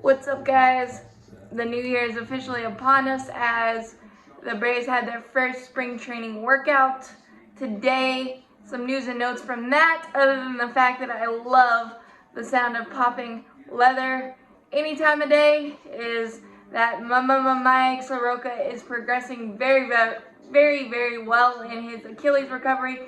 What's up, guys? The new year is officially upon us as the Braves had their first spring training workout today. Some news and notes from that, other than the fact that I love the sound of popping leather any time of day, is that Mike Soroka is progressing very well in his Achilles recovery.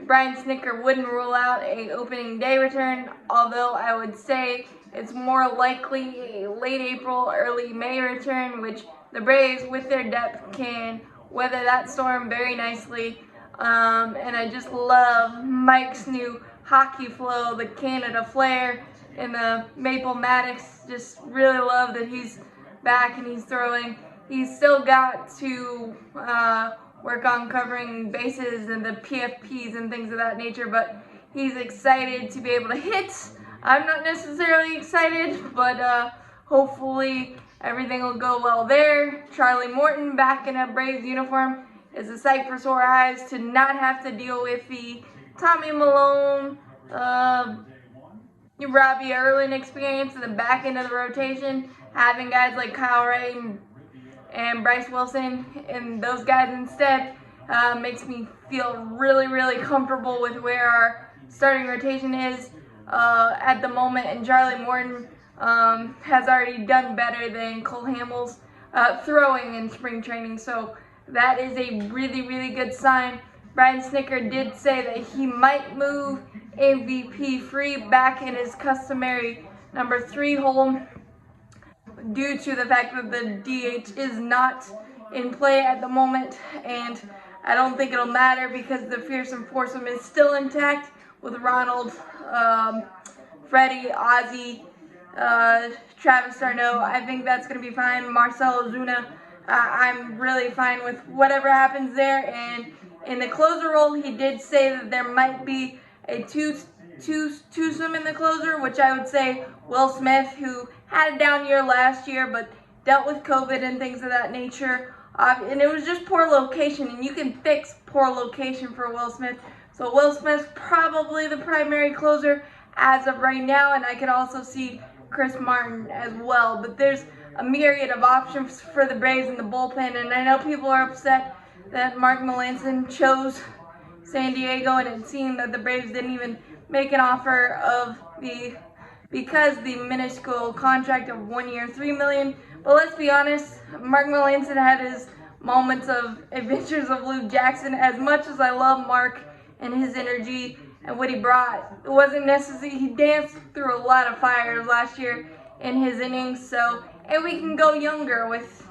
Brian Snitker wouldn't rule out a opening day return, although I would say it's more likely a late April, early May return, which the Braves, with their depth, can weather that storm very nicely. And I just love Mike's new hockey flow, the Canada flair, and the Maple Maddox. Just really love that he's back and he's throwing. He's still got to work on covering bases and the PFPs and things of that nature, but he's excited to be able to hit. I'm not necessarily excited, but hopefully everything will go well there. Charlie Morton back in a Braves uniform is a sight for sore eyes to not have to deal with the Tommy Milone, Robbie Erlin experience in the back end of the rotation, having guys like Kyle Ray and Bryce Wilson and those guys instead makes me feel really comfortable with where our starting rotation is at the moment. And Charlie Morton has already done better than Cole Hamels throwing in spring training, so that is a really good sign. Brian Snitker did say that he might move MVP Free back in his customary number 3 hole due to the fact that the DH is not in play at the moment, and I don't think it'll matter because the fearsome foursome is still intact with Ronald, Freddie, Ozzie, Travis d'Arnaud. I think that's going to be fine. Marcell Ozuna, I'm really fine with whatever happens there. And in the closer role, he did say that there might be a twosome in the closer, which I would say Will Smith, who had a down year last year, but dealt with COVID and things of that nature. And it was just poor location, and you can fix poor location for Will Smith. So Will Smith's probably the primary closer as of right now, and I could also see Chris Martin as well. But there's a myriad of options for the Braves in the bullpen, and I know people are upset that Mark Melancon chose San Diego, and it seemed that the Braves didn't even make an offer of because the minuscule contract of 1 year, $3 million. But let's be honest, Mark Melancon had his moments of adventures of Luke Jackson. As much as I love Mark and his energy and what he brought, it wasn't necessary. He danced through a lot of fires last year in his innings. So, and we can go younger with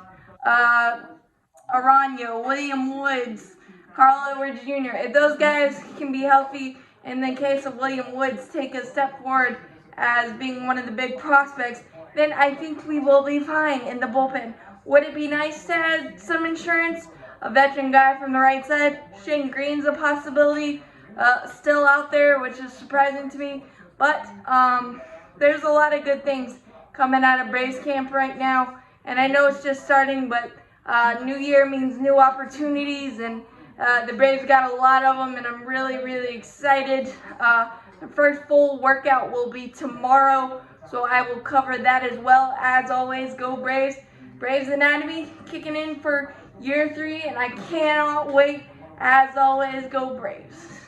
Arano, William Woods, Carl Edwards Jr. If those guys can be healthy, in the case of William Woods, take a step forward as being one of the big prospects, then I think we will be fine in the bullpen. Would it be nice to add some insurance? A veteran guy from the right side. Shane Green's a possibility still out there, which is surprising to me. But there's a lot of good things coming out of Braves camp right now. And I know it's just starting, but new year means new opportunities, and the Braves got a lot of them, and I'm really excited. The first full workout will be tomorrow, so I will cover that as well. As always, go Braves. Braves Anatomy kicking in for year 3, and I cannot wait. As always, go Braves.